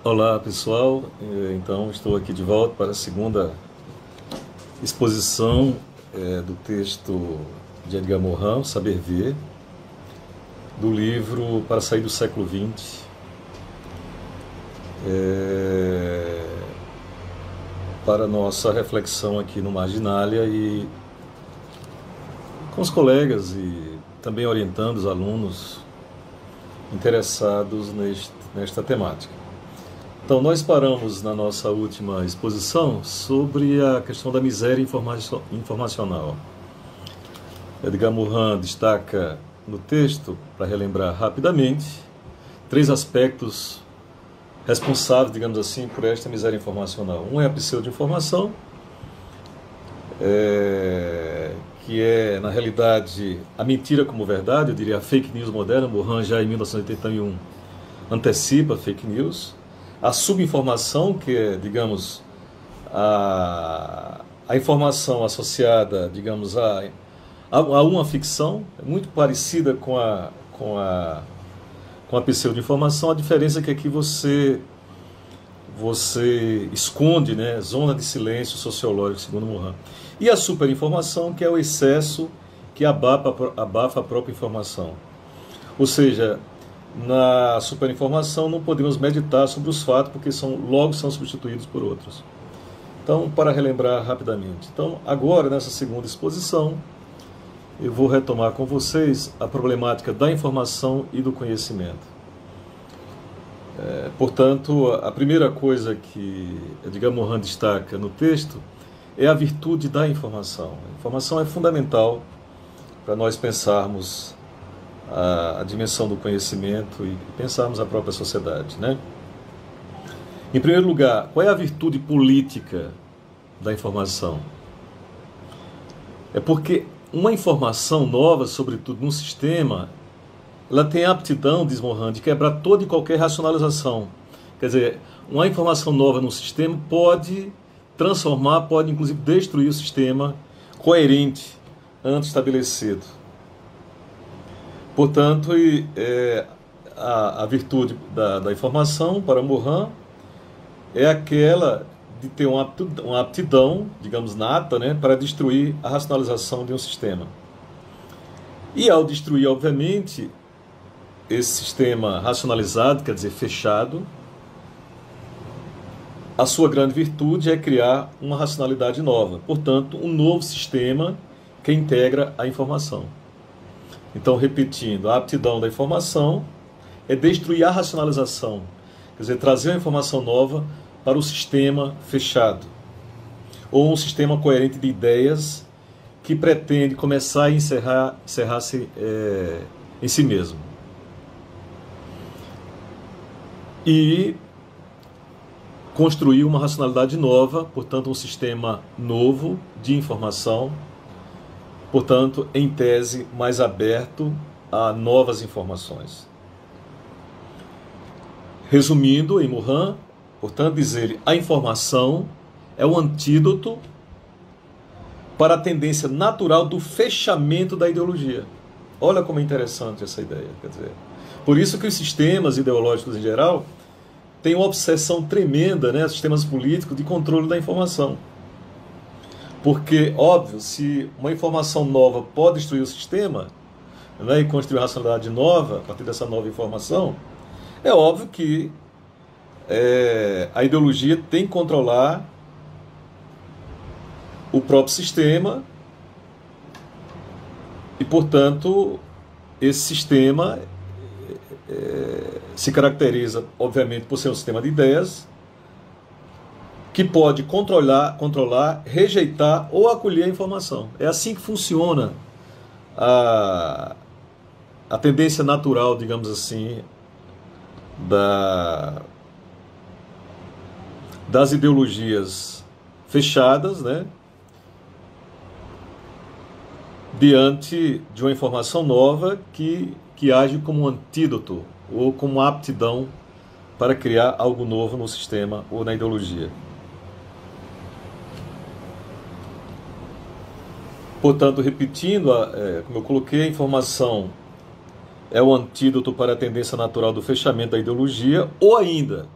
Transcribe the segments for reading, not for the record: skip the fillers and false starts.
Olá pessoal, então estou aqui de volta para a segunda exposição do texto de Edgar Morin, Saber Ver, do livro Para Sair do Século XX, para nossa reflexão aqui no Marginalia e com os colegas e também orientando os alunos interessados nesta temática. Então, nós paramos na nossa última exposição sobre a questão da miséria informacional. Edgar Morin destaca no texto, para relembrar rapidamente, 3 aspectos responsáveis, digamos assim, por esta miséria informacional. Um é a pseudo-informação, que é, na realidade, a mentira como verdade, eu diria a fake news moderna. Morin já em 1981 antecipa a fake news. A subinformação, que é, digamos, a informação associada, digamos, a uma ficção, é muito parecida com a pseudo-informação. A diferença é que aqui você esconde, né, zona de silêncio sociológico, segundo Morin. E a superinformação, que é o excesso que abafa a própria informação. Ou seja, na superinformação não podemos meditar sobre os fatos, porque logo são substituídos por outros. Então, para relembrar rapidamente. Então, agora, nessa segunda exposição, eu vou retomar com vocês a problemática da informação e do conhecimento. Portanto, a primeira coisa que Edgar Morin destaca no texto é a virtude da informação. A informação é fundamental para nós pensarmos a dimensão do conhecimento e pensarmos a própria sociedade, né? Em primeiro lugar, qual é a virtude política da informação? É porque uma informação nova, sobretudo num sistema, ela tem a aptidão, diz Morin, de quebrar toda e qualquer racionalização. Quer dizer, uma informação nova num sistema pode transformar, pode inclusive destruir o sistema coerente antes estabelecido. Portanto, a virtude da informação para Morin é aquela de ter uma aptidão, digamos, nata, né, para destruir a racionalização de um sistema. E ao destruir, obviamente, esse sistema racionalizado, quer dizer, fechado, a sua grande virtude é criar uma racionalidade nova. Portanto, um novo sistema que integra a informação. Então, repetindo, a aptidão da informação é destruir a racionalização, quer dizer, trazer uma informação nova para o sistema fechado, ou um sistema coerente de ideias que pretende começar a encerrar-se em si mesmo. E construir uma racionalidade nova, portanto, um sistema novo de informação, portanto, em tese, mais aberto a novas informações. Resumindo, em Morin, portanto, diz ele, a informação é o antídoto para a tendência natural do fechamento da ideologia. Olha como é interessante essa ideia. Quer dizer, por isso que os sistemas ideológicos em geral têm uma obsessão tremenda, né, sistemas políticos, de controle da informação. Porque, óbvio, se uma informação nova pode destruir o sistema, né, e construir uma racionalidade nova a partir dessa nova informação, é óbvio que a ideologia tem que controlar o próprio sistema e, portanto, esse sistema se caracteriza, obviamente, por ser um sistema de ideias que pode controlar, rejeitar ou acolher a informação. É assim que funciona a tendência natural, digamos assim, das ideologias fechadas, né, diante de uma informação nova que age como um antídoto ou como uma aptidão para criar algo novo no sistema ou na ideologia. Portanto, repetindo, como eu coloquei, a informação é o antídoto para a tendência natural do fechamento da ideologia, ou ainda,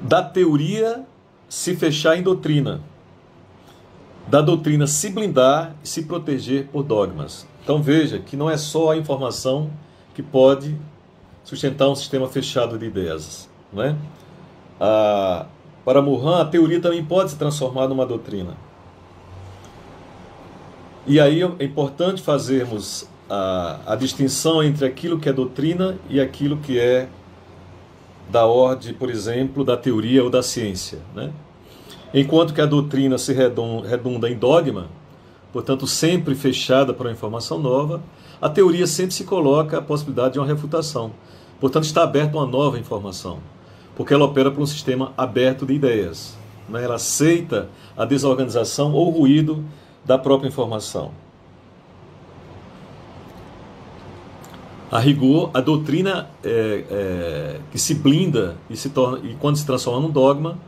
da teoria se fechar em doutrina, da doutrina se blindar e se proteger por dogmas. Então veja que não é só a informação que pode sustentar um sistema fechado de ideias, não é? Para Mohan, a teoria também pode se transformar numa doutrina. E aí é importante fazermos a distinção entre aquilo que é doutrina e aquilo que é da ordem, por exemplo, da teoria ou da ciência, né? Enquanto que a doutrina se redunda em dogma, portanto sempre fechada para uma informação nova, a teoria sempre se coloca a possibilidade de uma refutação. Portanto, está aberta uma nova informação, porque ela opera por um sistema aberto de ideias, né? Ela aceita a desorganização ou o ruído da própria informação. A rigor, a doutrina que se blinda e quando se transforma num dogma,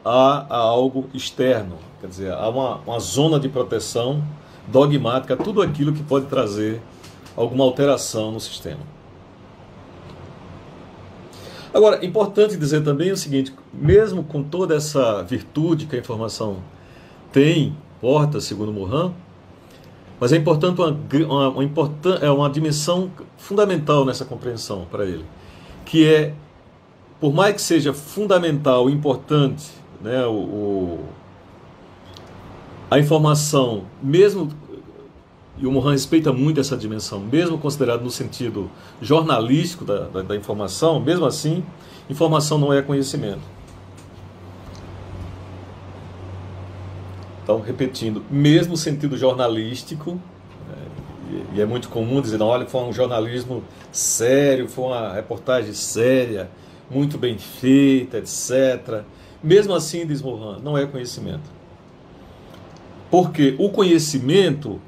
há algo externo, quer dizer, há uma zona de proteção dogmática, tudo aquilo que pode trazer alguma alteração no sistema. Agora, importante dizer também o seguinte, mesmo com toda essa virtude que a informação porta, segundo Mohan, mas é importante uma dimensão fundamental nessa compreensão para ele, que é, por mais que seja fundamental, importante, né, a informação, mesmo, e o Mohan respeita muito essa dimensão, mesmo considerado no sentido jornalístico da informação, mesmo assim, informação não é conhecimento. Então, repetindo, mesmo no sentido jornalístico, e é muito comum dizer, não, olha, foi um jornalismo sério, foi uma reportagem séria, muito bem feita, etc. Mesmo assim, diz Mohan, não é conhecimento. Porque o conhecimento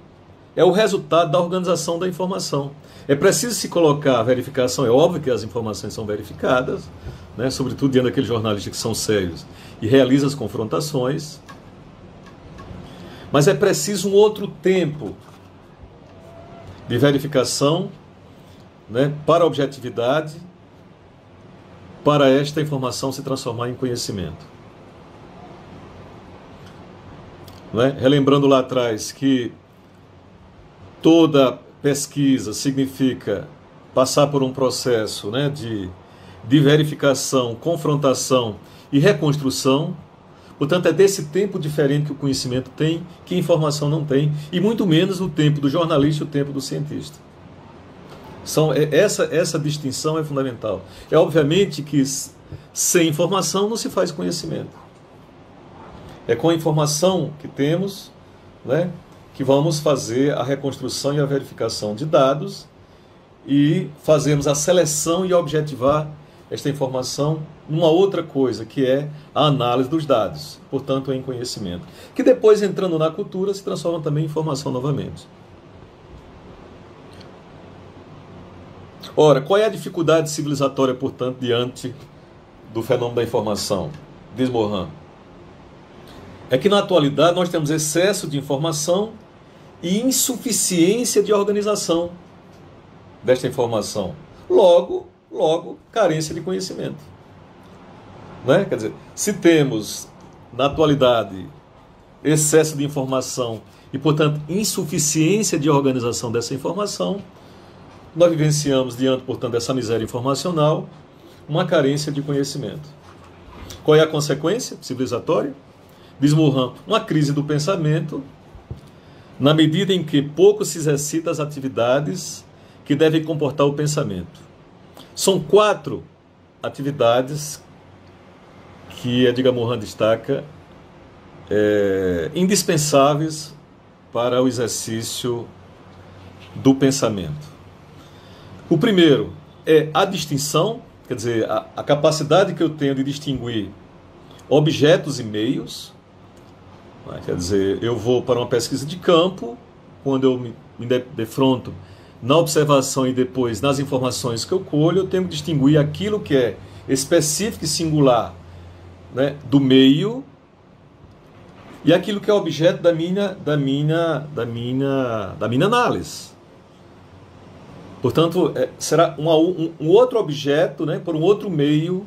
é o resultado da organização da informação. É preciso se colocar a verificação, é óbvio que as informações são verificadas, né, sobretudo diante daqueles jornalistas que são sérios e realizam as confrontações, mas é preciso um outro tempo de verificação, né, para a objetividade, para esta informação se transformar em conhecimento. Não é? Relembrando lá atrás que toda pesquisa significa passar por um processo, né, de verificação, confrontação e reconstrução. Portanto, é desse tempo diferente que o conhecimento tem, que a informação não tem, e muito menos o tempo do jornalista e o tempo do cientista. Essa distinção é fundamental. É obviamente que sem informação não se faz conhecimento. É com a informação que temos, né, que vamos fazer a reconstrução e a verificação de dados e fazermos a seleção e objetivar esta informação numa outra coisa, que é a análise dos dados, portanto em conhecimento, que depois, entrando na cultura, se transforma também em informação novamente. Ora, qual é a dificuldade civilizatória, portanto, diante do fenômeno da informação? Diz Mohan. É que na atualidade nós temos excesso de informação e insuficiência de organização desta informação. Logo, carência de conhecimento. Né? Quer dizer, se temos, na atualidade, excesso de informação e, portanto, insuficiência de organização dessa informação, nós vivenciamos, diante, portanto, dessa miséria informacional, uma carência de conhecimento. Qual é a consequência civilizatória? Diz Mohan, uma crise do pensamento, na medida em que pouco se exercita as atividades que devem comportar o pensamento. São 4 atividades que Edgar Morin destaca indispensáveis para o exercício do pensamento. O primeiro é a distinção, quer dizer, a capacidade que eu tenho de distinguir objetos e meios. Quer dizer, eu vou para uma pesquisa de campo, quando eu me defronto na observação e depois nas informações que eu colho, eu tenho que distinguir aquilo que é específico e singular, né, do meio e aquilo que é objeto da minha análise. Portanto, será um outro objeto, né, por um outro meio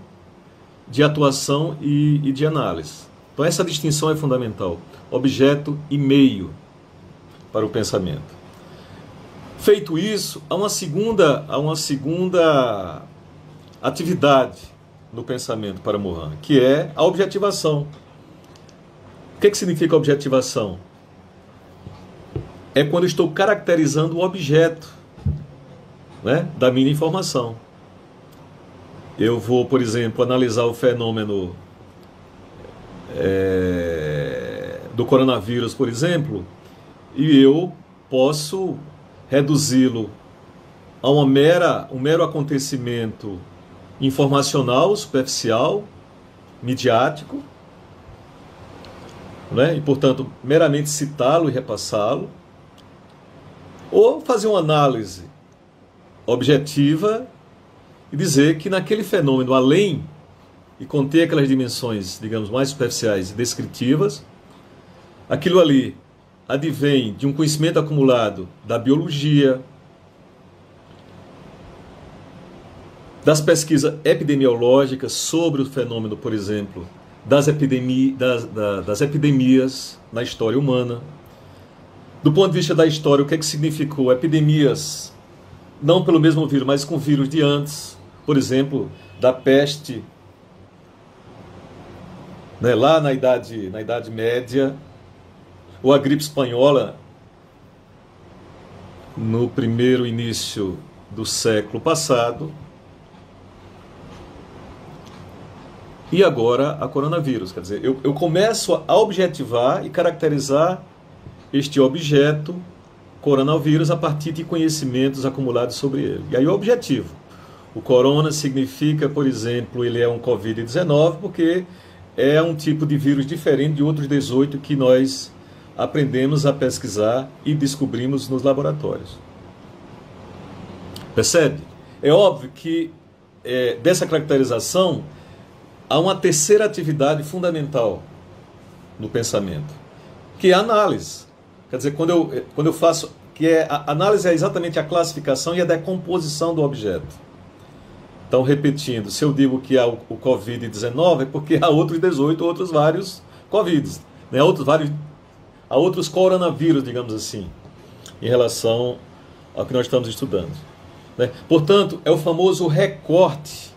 de atuação e de análise. Então essa distinção é fundamental. Objeto e meio para o pensamento. Feito isso, há uma segunda atividade no pensamento para Mohan, que é a objetivação. O que significa objetivação? É quando eu estou caracterizando o objeto, né, da minha informação. Eu vou, por exemplo, analisar o fenômeno do coronavírus, por exemplo, e eu posso reduzi-lo a um mero acontecimento informacional, superficial, midiático, né? E, portanto, meramente citá-lo e repassá-lo, ou fazer uma análise objetiva e dizer que naquele fenômeno, além de conter aquelas dimensões, digamos, mais superficiais e descritivas, aquilo ali advém de um conhecimento acumulado da biologia, das pesquisas epidemiológicas sobre o fenômeno, por exemplo, das epidemias na história humana. Do ponto de vista da história, o que significou epidemias, não pelo mesmo vírus, mas com vírus de antes, por exemplo, da peste, né, lá na Idade Média, ou a gripe espanhola no primeiro início do século passado, e agora a coronavírus. Quer dizer, eu começo a objetivar e caracterizar este objeto, coronavírus, a partir de conhecimentos acumulados sobre ele. E aí o objetivo. O corona significa, por exemplo, ele é um Covid-19, porque é um tipo de vírus diferente de outros 18 que nós aprendemos a pesquisar e descobrimos nos laboratórios. Percebe? É óbvio que dessa caracterização há uma terceira atividade fundamental no pensamento, que é a análise. Quer dizer, quando eu faço, a análise é exatamente a classificação e a decomposição do objeto. Então, repetindo, se eu digo que há o Covid-19, é porque há outros 18, outros vários Covids, né? Há outros coronavírus, digamos assim, em relação ao que nós estamos estudando, né? Portanto, é o famoso recorte.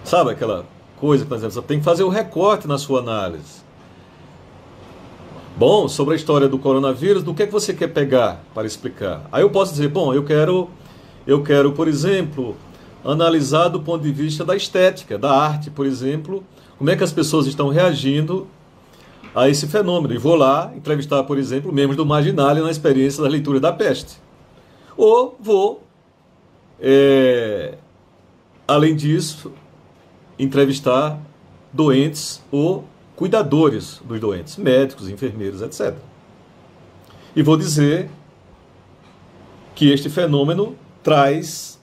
Sabe aquela coisa que nós dizemos? Você tem que fazer o recorte na sua análise. Bom, sobre a história do coronavírus, do que você quer pegar para explicar? Aí eu posso dizer, bom, eu quero, por exemplo, analisar do ponto de vista da estética, da arte, por exemplo, como é que as pessoas estão reagindo a esse fenômeno. E vou lá entrevistar, por exemplo, membros do Marginalia na experiência da leitura da peste. Ou vou, além disso, entrevistar doentes ou cuidadores dos doentes, médicos, enfermeiros, etc. E vou dizer que este fenômeno traz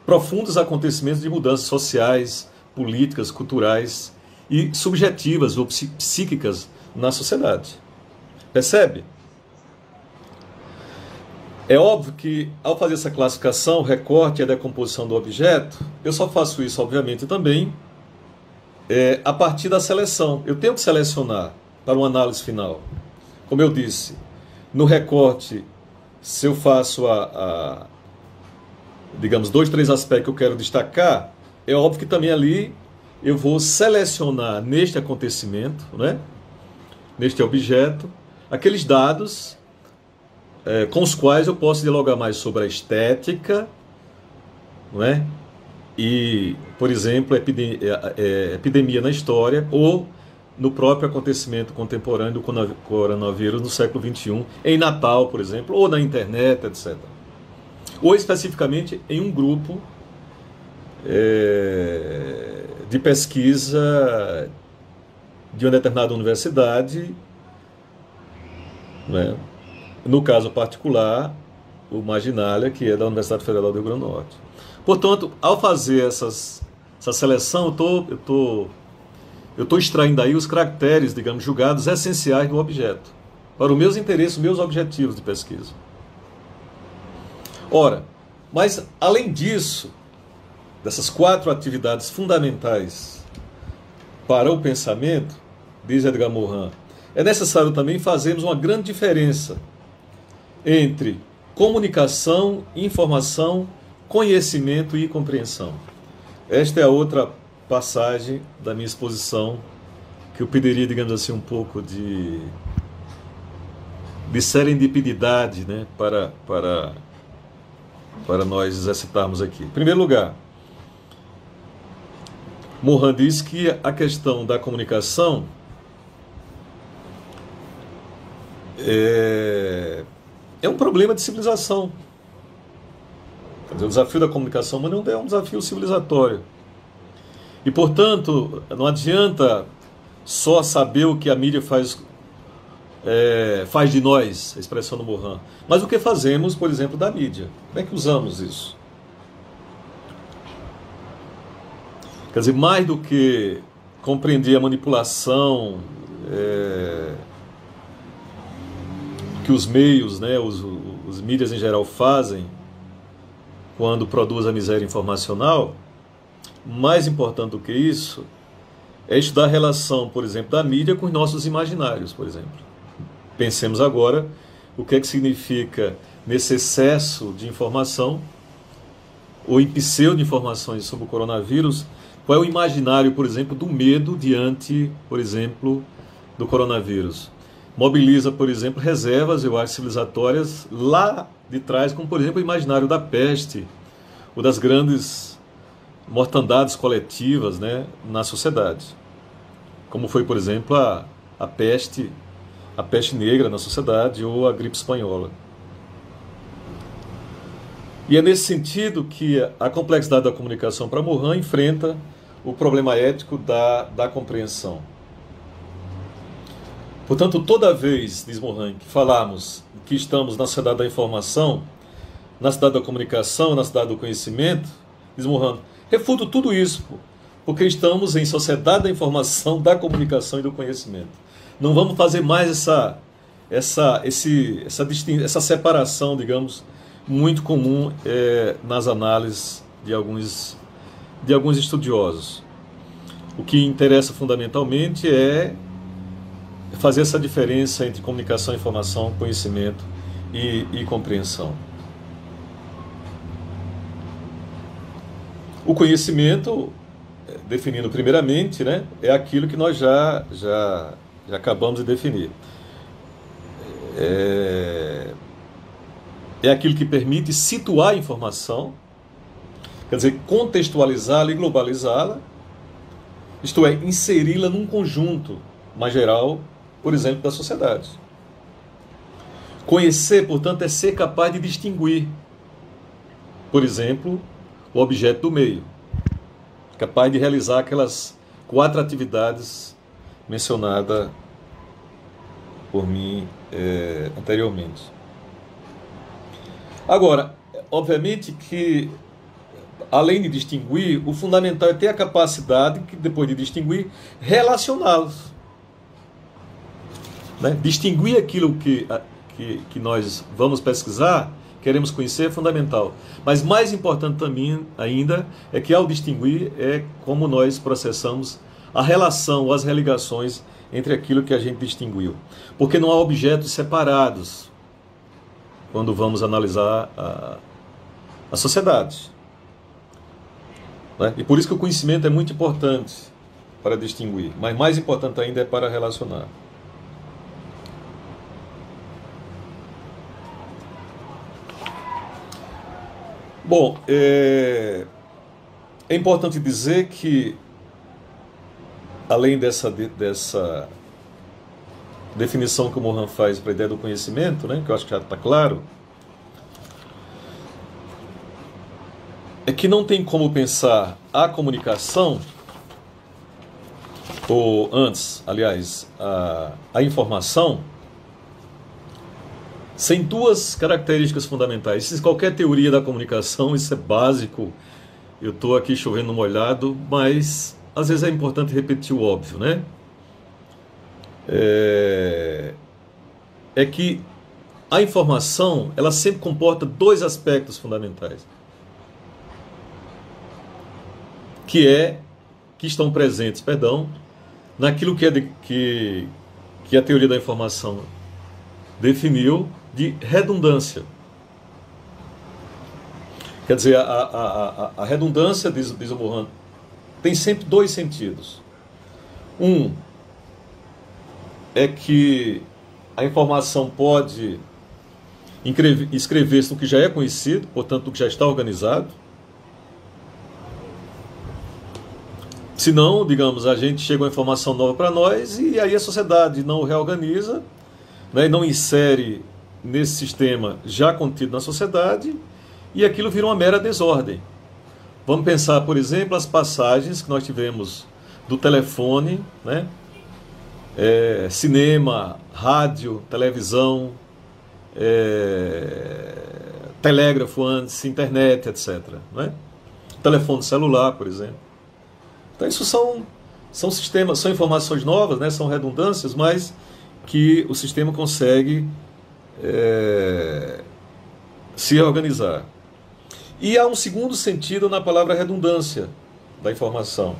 profundos acontecimentos de mudanças sociais, políticas, culturais e subjetivas ou psíquicas na sociedade. Percebe? É óbvio que, ao fazer essa classificação, o recorte e a decomposição do objeto, eu só faço isso, obviamente, também a partir da seleção. Eu tenho que selecionar para uma análise final. Como eu disse, no recorte, se eu faço digamos, 2, 3 aspectos que eu quero destacar, é óbvio que também ali eu vou selecionar neste acontecimento, né, neste objeto, aqueles dados com os quais eu posso dialogar mais sobre a estética, não é? E, por exemplo, epidemia na história ou no próprio acontecimento contemporâneo do coronavírus no século XXI, em Natal, por exemplo, ou na internet, etc. Ou especificamente em um grupo de pesquisa de uma determinada universidade, né? No caso particular, o Marginalia, que é da Universidade Federal do Rio Grande do Norte. Portanto, ao fazer essa seleção, eu estou extraindo aí os caracteres, digamos, julgados essenciais do objeto, para os meus interesses, os meus objetivos de pesquisa. Ora, mas além disso, dessas 4 atividades fundamentais para o pensamento, diz Edgar Morin, é necessário também fazermos uma grande diferença entre comunicação, informação, conhecimento e compreensão. Esta é a outra passagem da minha exposição que eu pediria, digamos assim, um pouco de serendipidade, né, para nós exercitarmos aqui. Em primeiro lugar, Morin diz que a questão da comunicação é um problema de civilização. Quer dizer, o desafio da comunicação humana é um desafio civilizatório. E, portanto, não adianta só saber o que a mídia faz de nós, a expressão do Morin, mas o que fazemos, por exemplo, da mídia. Como é que usamos isso? Quer dizer, mais do que compreender a manipulação que os meios, né, os mídias em geral fazem quando produzem a miséria informacional, mais importante do que isso é estudar a relação, por exemplo, da mídia com os nossos imaginários, por exemplo. Pensemos agora o que é que significa nesse excesso de informação ou em pseudo-informações sobre o coronavírus. Qual é o imaginário, por exemplo, do medo diante, por exemplo, do coronavírus? Mobiliza, por exemplo, reservas, eu acho, civilizatórias lá de trás, como, por exemplo, o imaginário da peste ou das grandes mortandades coletivas, né, na sociedade. Como foi, por exemplo, a peste negra na sociedade ou a gripe espanhola. E é nesse sentido que a complexidade da comunicação para Morin enfrenta o problema ético da compreensão. Portanto, toda vez, diz Morin, que falamos que estamos na sociedade da informação, na sociedade da comunicação, na sociedade do conhecimento, diz Morin, refuto tudo isso, porque estamos em sociedade da informação, da comunicação e do conhecimento. Não vamos fazer mais essa separação, digamos, muito comum nas análises de alguns estudiosos. O que interessa fundamentalmente é fazer essa diferença entre comunicação, informação, conhecimento e compreensão. O conhecimento, definindo primeiramente, né, é aquilo que nós já acabamos de definir. É aquilo que permite situar a informação, quer dizer, contextualizá-la e globalizá-la, isto é, inseri-la num conjunto mais geral, por exemplo, da sociedade. Conhecer, portanto, é ser capaz de distinguir, por exemplo, o objeto do meio, capaz de realizar aquelas 4 atividades mencionadas por mim anteriormente. Agora, obviamente que, além de distinguir, o fundamental é ter a capacidade, que depois de distinguir, relacioná-los. Né? Distinguir aquilo que nós vamos pesquisar, queremos conhecer, é fundamental. Mas mais importante também ainda é que, ao distinguir, é como nós processamos a relação ou as religações entre aquilo que a gente distinguiu. Porque não há objetos separados quando vamos analisar a sociedade. Né? E por isso que o conhecimento é muito importante para distinguir, mas mais importante ainda é para relacionar. Bom, é importante dizer que, além dessa definição que o Morin faz para a ideia do conhecimento, né, que eu acho que já está claro, é que não tem como pensar a comunicação, ou antes, aliás, a informação, sem 2 características fundamentais. Se qualquer teoria da comunicação, isso é básico, eu estou aqui chovendo no molhado, mas às vezes é importante repetir o óbvio, né? É que a informação, ela sempre comporta 2 aspectos fundamentais. que estão presentes, naquilo que a teoria da informação definiu de redundância. Quer dizer, a redundância, diz o Mohan, tem sempre dois sentidos. Um é que a informação pode escrever-se no que já é conhecido, portanto, no que já está organizado. Se não, digamos, a gente chega uma informação nova para nós e aí a sociedade não o reorganiza, né, e não insere nesse sistema já contido na sociedade, e aquilo vira uma mera desordem. Vamos pensar, por exemplo, as passagens que nós tivemos do telefone, né, cinema, rádio, televisão, telégrafo antes, internet, etc. Né? Telefone celular, por exemplo. Então isso são sistemas, são informações novas, né? São redundâncias, mas que o sistema consegue se organizar. E há um segundo sentido na palavra redundância da informação.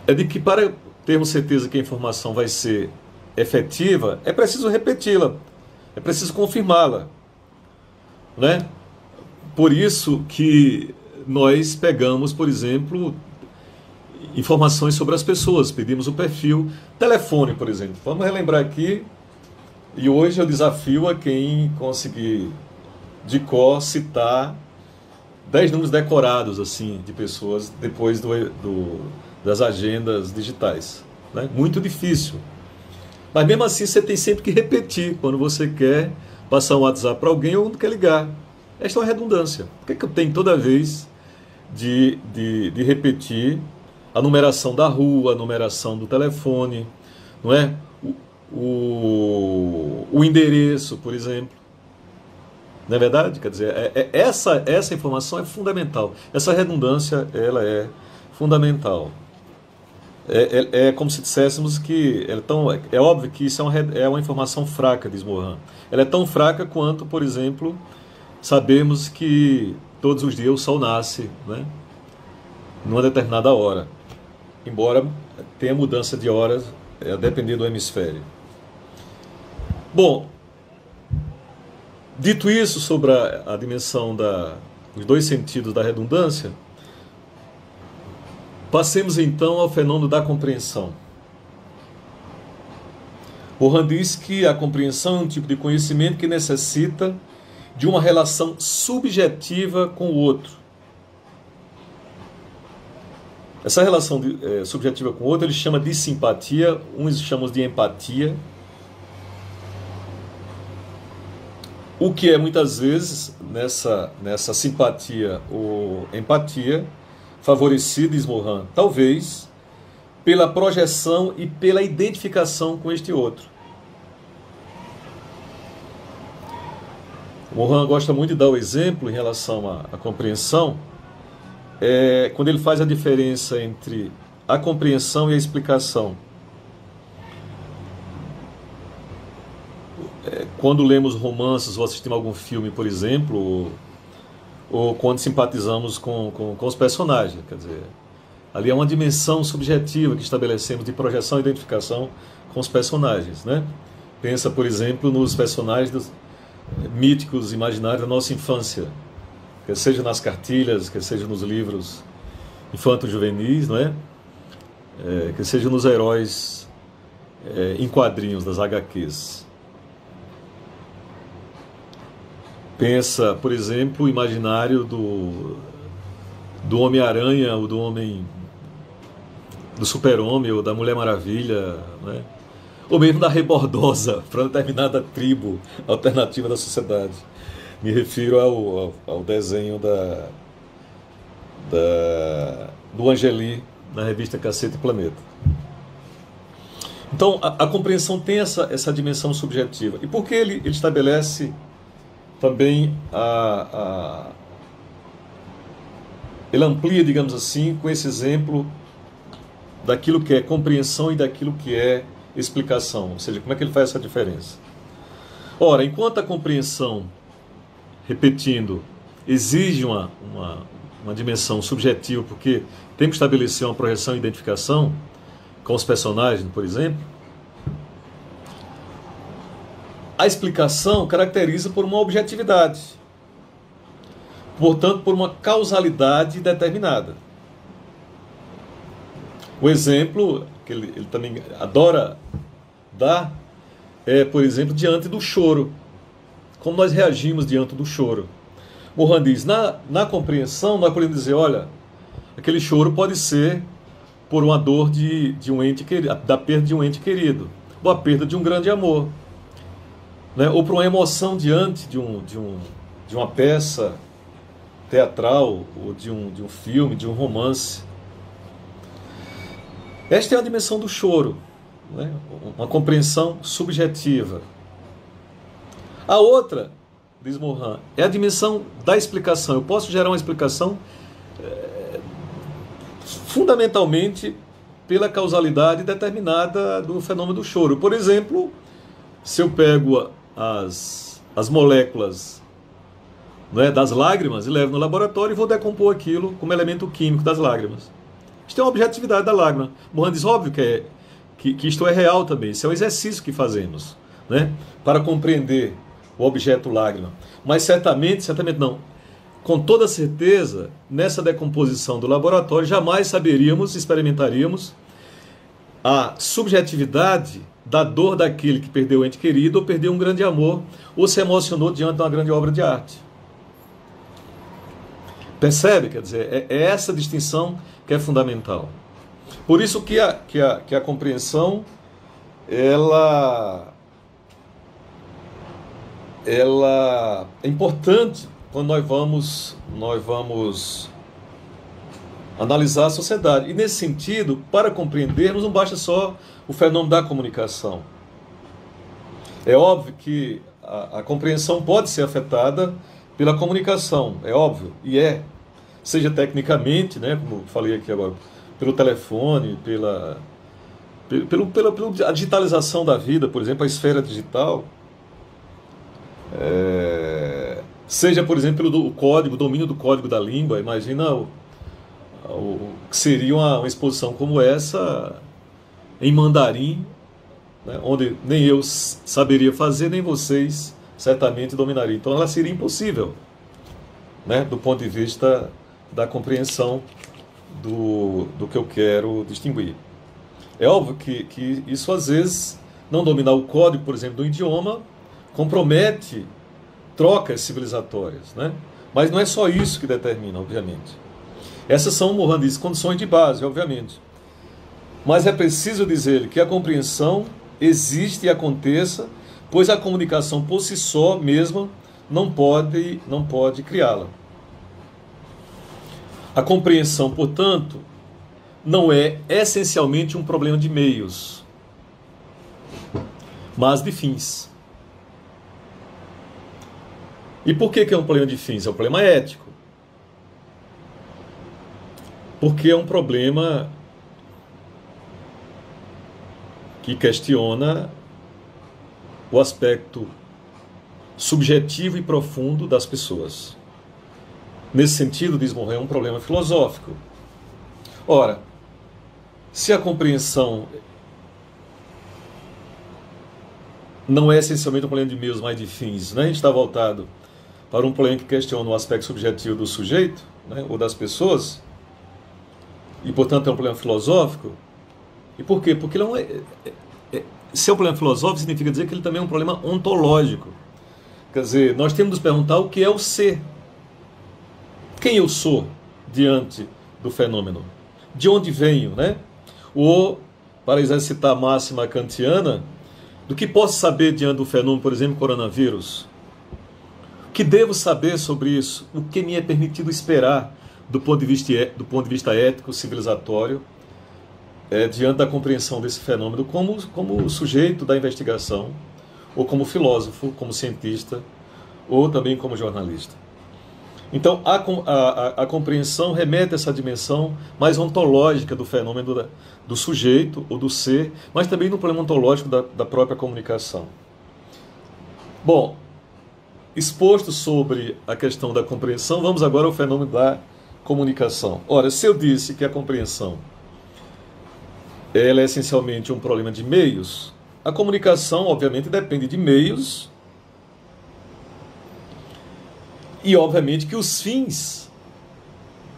É de que para termos certeza que a informação vai ser efetiva, é preciso repeti-la, é preciso confirmá-la, né? Por isso que nós pegamos, por exemplo, informações sobre as pessoas, pedimos o perfil, telefone, por exemplo. Vamos relembrar aqui, e hoje eu desafio a quem conseguir de cor citar 10 números decorados assim de pessoas depois das agendas digitais, né? Muito difícil. Mas mesmo assim você tem sempre que repetir quando você quer passar um WhatsApp para alguém ou não quer ligar. Esta é uma redundância. Por que eu tenho toda vez de repetir a numeração da rua, a numeração do telefone, não é? O endereço, por exemplo. Não é verdade? Quer dizer, essa informação é fundamental. Essa redundância, ela é fundamental. É como se disséssemos que é óbvio que isso é uma informação fraca, diz Mohan. Ela é tão fraca quanto, por exemplo, sabemos que todos os dias o sol nasce, né, numa determinada hora, embora tenha mudança de horas a depender do hemisfério. Bom, dito isso sobre a dimensão dos dois sentidos da redundância, passemos então ao fenômeno da compreensão. Mohan diz que a compreensão é um tipo de conhecimento que necessita de uma relação subjetiva com o outro. Essa relação subjetiva com o outro ele chama de simpatia, uns chamam de empatia, o que é muitas vezes nessa simpatia ou empatia favorecido, diz Mohan, talvez pela projeção e pela identificação com este outro. Mohan gosta muito de dar o exemplo em relação à compreensão, quando ele faz a diferença entre a compreensão e a explicação. Quando lemos romances ou assistimos algum filme, por exemplo, ou quando simpatizamos com os personagens, quer dizer, ali é uma dimensão subjetiva que estabelecemos de projeção e identificação com os personagens, né? Pensa, por exemplo, nos personagens míticos, imaginários da nossa infância, quer seja nas cartilhas, quer seja nos livros infanto-juvenis, não é? Quer seja nos heróis em quadrinhos das HQs. Pensa, por exemplo, o imaginário do Homem-Aranha, ou do Super-Homem, ou da Mulher Maravilha, né? Ou mesmo da Rebordosa, para uma determinada tribo alternativa da sociedade. Me refiro ao desenho do Angeli, na revista Cacete e Planeta. Então, a compreensão tem essa dimensão subjetiva. E por que ele estabelece também ele amplia, digamos assim, com esse exemplo daquilo que é compreensão e daquilo que é explicação, ou seja, como é que ele faz essa diferença? Ora, enquanto a compreensão, repetindo, exige uma dimensão subjetiva, porque tem que estabelecer uma projeção e identificação com os personagens, por exemplo, a explicação caracteriza por uma objetividade, portanto, por uma causalidade determinada. O exemplo que ele também adora dar é, por exemplo, diante do choro. Como nós reagimos diante do choro. Mohan diz, na compreensão, nós podemos dizer, olha, aquele choro pode ser por uma dor de um ente querido, da perda de um ente querido, ou a perda de um grande amor, né? Ou por uma emoção diante de uma peça teatral, ou de um filme, de um romance. Esta é a dimensão do choro, né? Uma compreensão subjetiva. A outra, diz Mohan, é a dimensão da explicação. Eu posso gerar uma explicação fundamentalmente pela causalidade determinada do fenômeno do choro. Por exemplo, se eu pego as moléculas, né, das lágrimas e levo no laboratório e vou decompor aquilo como elemento químico das lágrimas. Isto é uma objetividade da lágrima. Mohan diz, óbvio que isto é real também. Isso é um exercício que fazemos, né, para compreender o objeto lágrima. Mas certamente não. Com toda certeza, nessa decomposição do laboratório, jamais saberíamos, experimentaríamos a subjetividade da dor daquele que perdeu o ente querido, ou perdeu um grande amor, ou se emocionou diante de uma grande obra de arte. Percebe? Quer dizer, é essa distinção que é fundamental. Por isso que a compreensão, ela é importante quando nós vamos analisar a sociedade. E nesse sentido, para compreendermos, não basta só o fenômeno da comunicação. É óbvio que a compreensão pode ser afetada pela comunicação, é óbvio, seja tecnicamente, né, como eu falei aqui agora, pelo telefone, pela digitalização da vida, por exemplo, a esfera digital, seja, por exemplo, pelo código, o domínio do código da língua. Imagina o que seria uma exposição como essa em mandarim, né, onde nem eu saberia fazer, nem vocês certamente dominariam. Então ela seria impossível, né, do ponto de vista da compreensão do que eu quero distinguir. É óbvio que isso, às vezes, não dominar o código, por exemplo, do idioma, compromete trocas civilizatórias, né? Mas não é só isso que determina, obviamente. Essas são, Mohan diz, condições de base, obviamente. Mas é preciso dizer que a compreensão existe e aconteça, pois a comunicação por si só mesma não pode criá-la. A compreensão, portanto, não é essencialmente um problema de meios, mas de fins. E por que é um problema de fins? É um problema ético. Porque é um problema que questiona o aspecto subjetivo e profundo das pessoas. Nesse sentido, diz Mohan, é um problema filosófico. Ora, se a compreensão não é essencialmente um problema de meios, mas de fins, né? A gente está voltado para um problema que questiona o aspecto subjetivo do sujeito, né, ou das pessoas, e, portanto, é um problema filosófico. E por quê? Porque ele não se é um problema filosófico, significa dizer que ele também é um problema ontológico. Quer dizer, nós temos de nos perguntar o que é o ser. Quem eu sou diante do fenômeno? De onde venho, né? Ou, para exercitar a máxima kantiana, do que posso saber diante do fenômeno, por exemplo, coronavírus? O que devo saber sobre isso? O que me é permitido esperar do ponto de vista ético, civilizatório, diante da compreensão desse fenômeno como sujeito da investigação, ou como filósofo, como cientista, ou também como jornalista. Então, a compreensão remete a essa dimensão mais ontológica do fenômeno do sujeito ou do ser, mas também no problema ontológico da própria comunicação. Bom, exposto sobre a questão da compreensão, vamos agora ao fenômeno da comunicação. Ora, se eu disse que a compreensão ela é essencialmente um problema de meios, a comunicação, obviamente, depende de meios e, obviamente, que os fins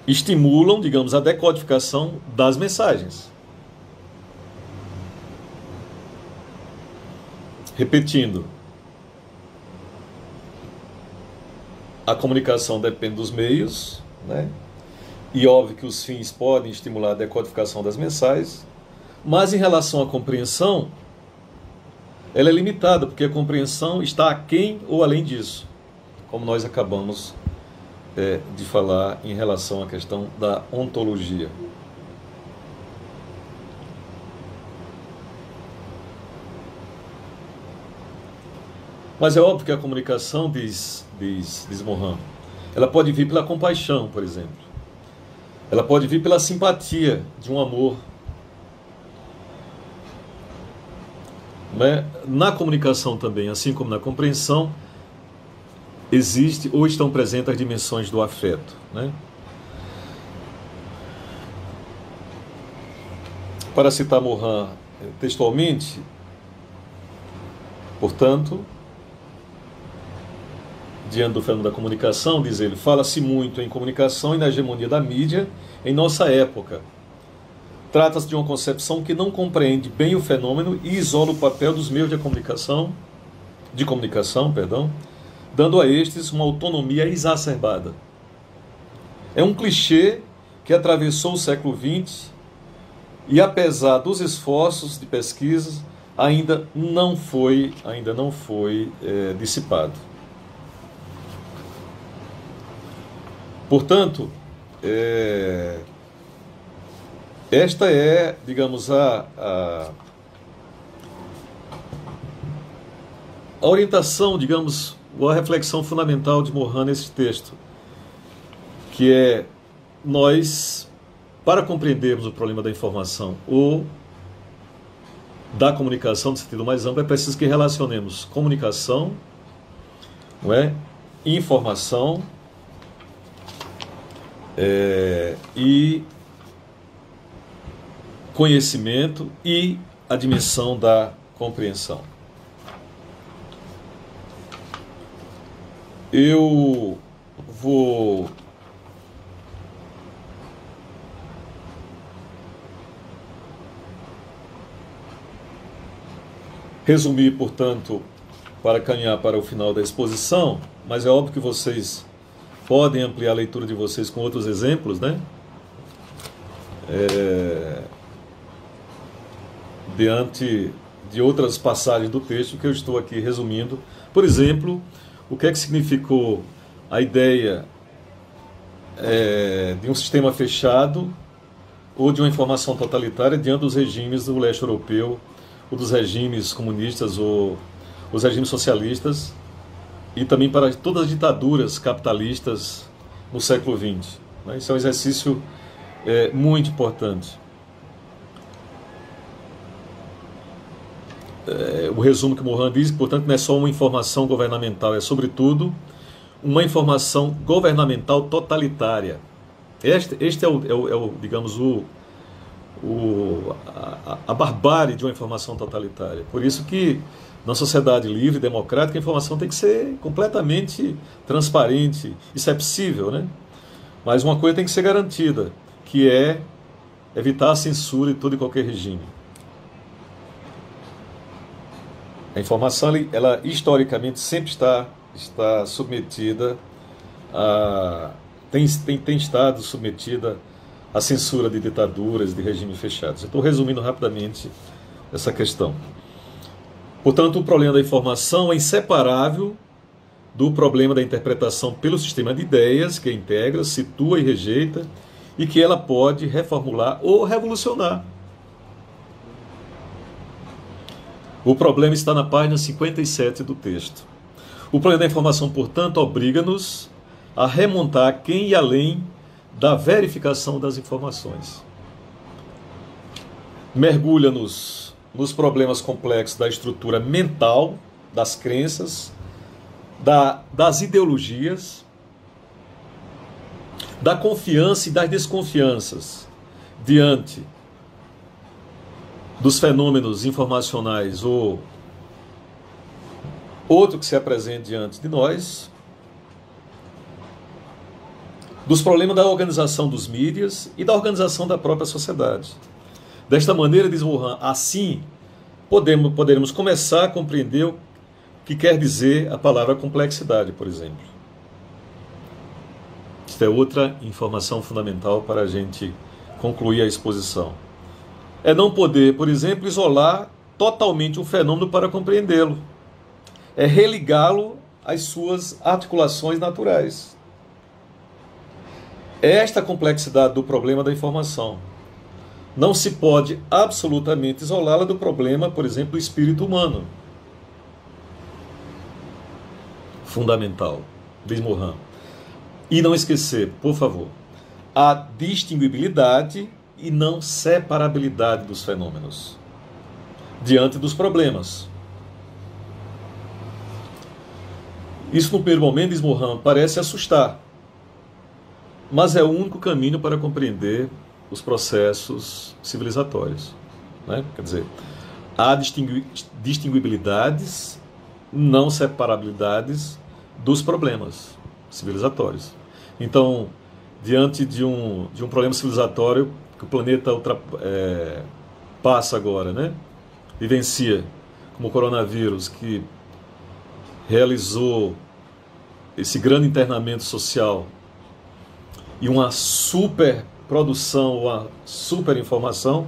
estimulam, digamos, a decodificação das mensagens. Repetindo, a comunicação depende dos meios, né? E óbvio que os fins podem estimular a decodificação das mensagens, mas em relação à compreensão, ela é limitada, porque a compreensão está aquém ou além disso, como nós acabamos de falar em relação à questão da ontologia. Mas é óbvio que a comunicação, diz Mohan, ela pode vir pela compaixão, por exemplo. Ela pode vir pela simpatia de um amor. Né? Na comunicação também, assim como na compreensão, existe ou estão presentes as dimensões do afeto. Né? Para citar Mohan textualmente, portanto, diante do fenômeno da comunicação, diz ele, fala-se muito em comunicação e na hegemonia da mídia em nossa época. Trata-se de uma concepção que não compreende bem o fenômeno e isola o papel dos meios de comunicação, dando a estes uma autonomia exacerbada. É um clichê que atravessou o século XX e, apesar dos esforços de pesquisa, ainda não foi dissipado. Portanto, esta é, digamos, a orientação, digamos, ou a reflexão fundamental de Mohan nesse texto, que é nós, para compreendermos o problema da informação ou da comunicação no sentido mais amplo, é preciso que relacionemos comunicação, não é? Informação e conhecimento e a dimensão da compreensão. Eu vou resumir, portanto, para caminhar para o final da exposição, mas é óbvio que vocês podem ampliar a leitura de vocês com outros exemplos, né? Diante de outras passagens do texto que eu estou aqui resumindo. Por exemplo, o que é que significou a ideia de um sistema fechado ou de uma informação totalitária diante dos regimes do leste europeu, ou dos regimes comunistas, ou os regimes socialistas, e também para todas as ditaduras capitalistas no século XX. Né? Isso é um exercício muito importante. O resumo que Mohan diz, portanto, não é só uma informação governamental, é sobretudo uma informação governamental totalitária. Este é o digamos, a barbárie de uma informação totalitária. Por isso que na sociedade livre, democrática, a informação tem que ser completamente transparente. Isso é possível, né? Mas uma coisa tem que ser garantida, que é evitar a censura de todo e qualquer regime. A informação, ela historicamente sempre está submetida tem estado submetida à censura de ditaduras, de regimes fechados. Eu estou resumindo rapidamente essa questão. Portanto, o problema da informação é inseparável do problema da interpretação pelo sistema de ideias que integra, situa e rejeita, e que ela pode reformular ou revolucionar. O problema está na página 57 do texto. O problema da informação, portanto, obriga-nos a remontar aquém e além da verificação das informações. Mergulha-nos nos problemas complexos da estrutura mental, das crenças, das ideologias, da confiança e das desconfianças diante dos fenômenos informacionais ou outro que se apresente diante de nós, dos problemas da organização dos mídias e da organização da própria sociedade. Desta maneira, diz Morin, assim poderemos começar a compreender o que quer dizer a palavra complexidade, por exemplo. Isto é outra informação fundamental para a gente concluir a exposição. É não poder, por exemplo, isolar totalmente um fenômeno para compreendê-lo. É religá-lo às suas articulações naturais. É esta complexidade do problema da informação. Não se pode absolutamente isolá-la do problema, por exemplo, do espírito humano. Fundamental, diz Morin. E não esquecer, por favor, a distinguibilidade e não separabilidade dos fenômenos diante dos problemas. Isso, no primeiro momento, diz Morin, parece assustar, mas é o único caminho para compreender os processos civilizatórios, né? Quer dizer, há distinguibilidades, não separabilidades dos problemas civilizatórios. Então, diante de um problema civilizatório que o planeta passa agora, né? Vivencia, como o coronavírus, que realizou esse grande internamento social e uma super produção, uma super informação,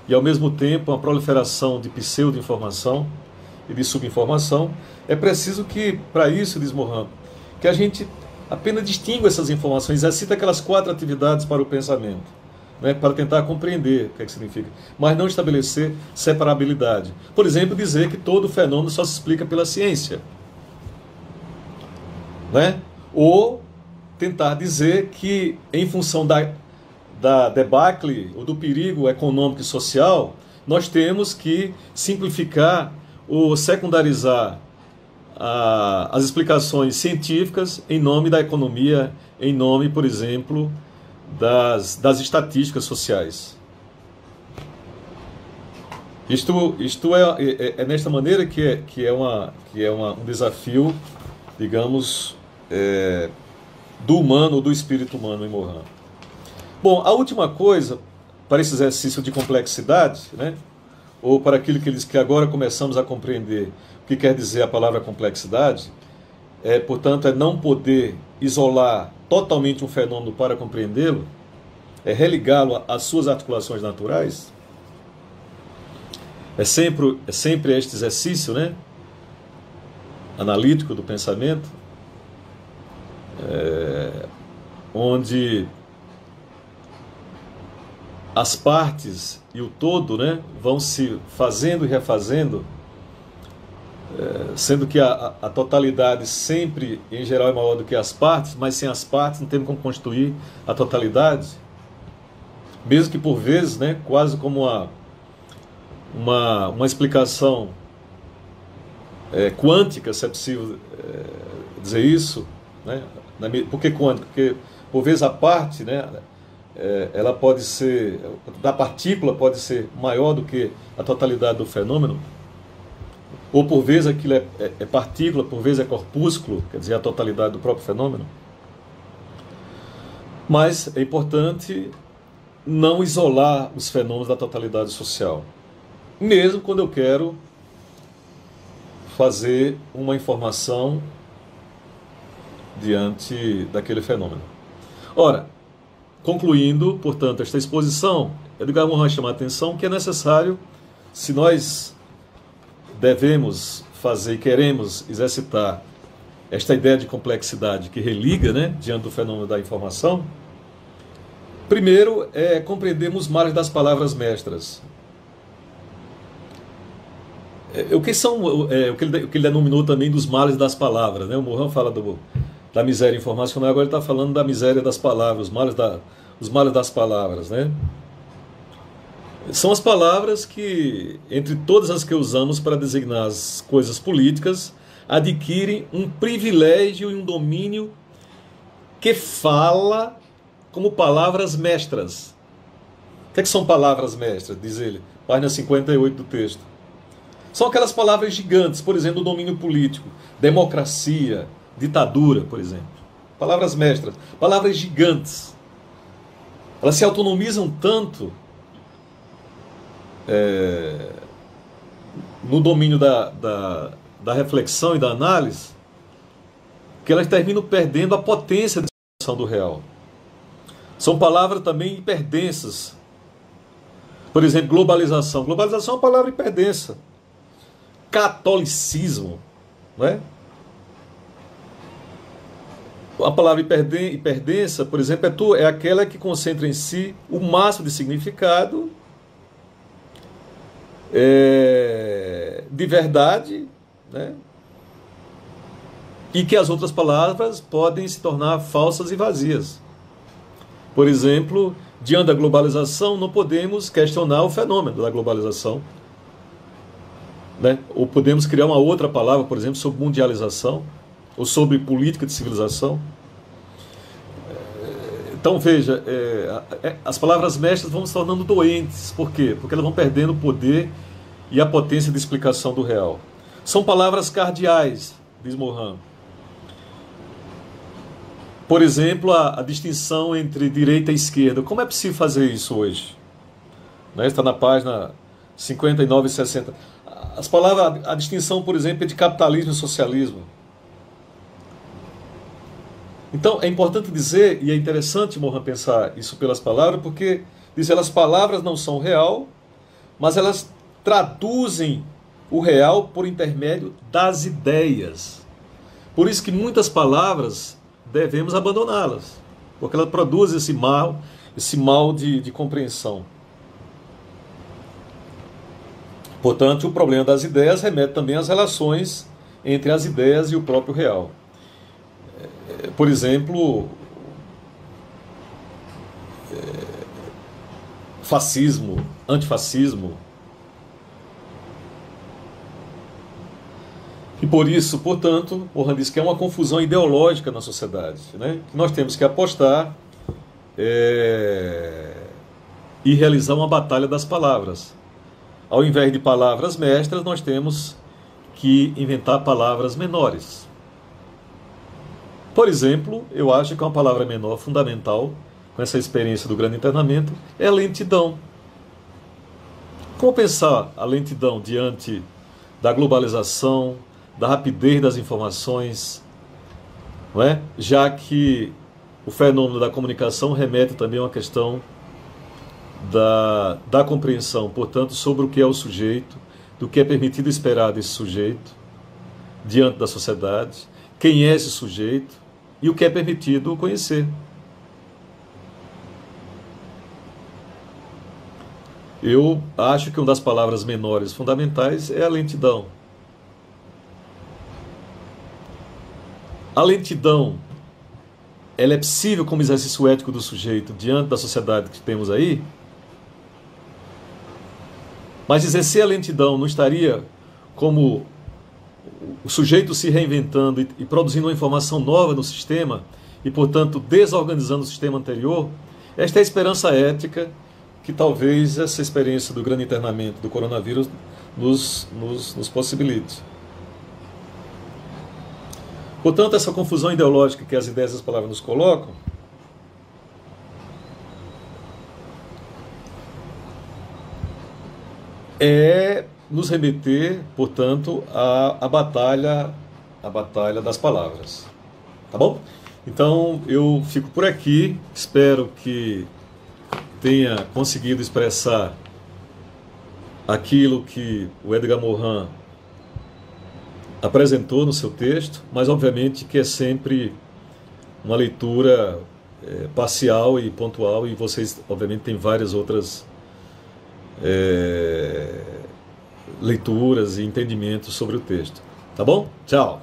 e ao mesmo tempo uma proliferação de pseudo-informação e de subinformação, é preciso que, para isso, diz Morin, que a gente apenas distinga essas informações, exercita aquelas 4 atividades para o pensamento, né, para tentar compreender o que é que significa, mas não estabelecer separabilidade. Por exemplo, dizer que todo fenômeno só se explica pela ciência, né? Ou tentar dizer que, em função da debacle ou do perigo econômico e social, nós temos que simplificar ou secundarizar as explicações científicas em nome da economia, em nome, por exemplo, das estatísticas sociais. Isto é nesta maneira que é um desafio, digamos, do humano ou do espírito humano em Morin. Bom, a última coisa, para esse exercício de complexidade, né, ou para aquilo que agora começamos a compreender o que quer dizer a palavra complexidade, portanto, é não poder isolar totalmente um fenômeno para compreendê-lo, é religá-lo às suas articulações naturais. É sempre este exercício, né, analítico do pensamento, onde as partes e o todo, né, vão se fazendo e refazendo, sendo que a totalidade sempre, em geral, é maior do que as partes, mas sem as partes não temos como construir a totalidade, mesmo que por vezes, né, quase como uma explicação quântica, se é possível dizer isso, né? Por que quântica? Porque por vezes a parte, né, ela pode ser, da partícula pode ser maior do que a totalidade do fenômeno, ou por vezes aquilo é partícula, por vezes é corpúsculo, quer dizer, a totalidade do próprio fenômeno. Mas é importante não isolar os fenômenos da totalidade social, mesmo quando eu quero fazer uma informação diante daquele fenômeno. Ora, concluindo, portanto, esta exposição, Edgar Morin chama a atenção que é necessário, se nós devemos fazer e queremos exercitar esta ideia de complexidade que religa, né, diante do fenômeno da informação, primeiro é compreendermos os males das palavras mestras. O que ele denominou também dos males das palavras, né? O Morin fala da miséria informacional, agora ele está falando da miséria das palavras, os males das palavras, né? São as palavras que, entre todas as que usamos para designar as coisas políticas, adquirem um privilégio e um domínio que fala como palavras mestras. O que é que são palavras mestras? Diz ele, página 58 do texto. São aquelas palavras gigantes, por exemplo, o domínio político, democracia, ditadura, por exemplo. Palavras mestras, palavras gigantes. Elas se autonomizam tanto no domínio da reflexão e da análise, que elas terminam perdendo a potência de expressão do real. São palavras também hiperdensas. Por exemplo, globalização. Globalização é uma palavra hiperdensa. Catolicismo, não é? A palavra hiperdensa, por exemplo, é aquela que concentra em si o máximo de significado, de verdade, né? E que as outras palavras podem se tornar falsas e vazias. Por exemplo, diante da globalização, não podemos questionar o fenômeno da globalização, né? Ou podemos criar uma outra palavra, por exemplo, sobre mundialização, ou sobre política de civilização. Então, veja, as palavras mestras vão se tornando doentes. Por quê? Porque elas vão perdendo o poder e a potência de explicação do real. São palavras cardeais, diz Morin. Por exemplo, a distinção entre direita e esquerda. Como é possível fazer isso hoje? Né? Está na página 59 e 60. As palavras, a distinção, por exemplo, é de capitalismo e socialismo. Então, é importante dizer, e é interessante, Morin, pensar isso pelas palavras, porque diz as palavras não são real, mas elas traduzem o real por intermédio das ideias. Por isso que muitas palavras devemos abandoná-las, porque elas produzem esse mal de compreensão. Portanto, o problema das ideias remete também às relações entre as ideias e o próprio real. Por exemplo, fascismo, antifascismo. E por isso, portanto, Morin diz que é uma confusão ideológica na sociedade, né? Que nós temos que apostar e realizar uma batalha das palavras. Ao invés de palavras mestras, nós temos que inventar palavras menores. Por exemplo, eu acho que uma palavra menor fundamental, com essa experiência do grande internamento, é lentidão. Como pensar a lentidão diante da globalização, da rapidez das informações, não é? Já que o fenômeno da comunicação remete também a uma questão da compreensão, portanto, sobre o que é o sujeito, do que é permitido esperar desse sujeito diante da sociedade, quem é esse sujeito e o que é permitido conhecer. Eu acho que uma das palavras menores fundamentais é a lentidão. A lentidão, ela é possível como exercício ético do sujeito diante da sociedade que temos aí? Mas exercer a lentidão não estaria como o sujeito se reinventando e produzindo uma informação nova no sistema e, portanto, desorganizando o sistema anterior? Esta é a esperança ética que talvez essa experiência do grande internamento do coronavírus nos possibilite. Portanto, essa confusão ideológica que as ideias e as palavras nos colocam é nos remeter, portanto, à batalha das palavras. Tá bom? Então, eu fico por aqui. Espero que tenha conseguido expressar aquilo que o Edgar Morin apresentou no seu texto, mas obviamente que é sempre uma leitura parcial e pontual, e vocês obviamente têm várias outras leituras e entendimentos sobre o texto. Tá bom? Tchau!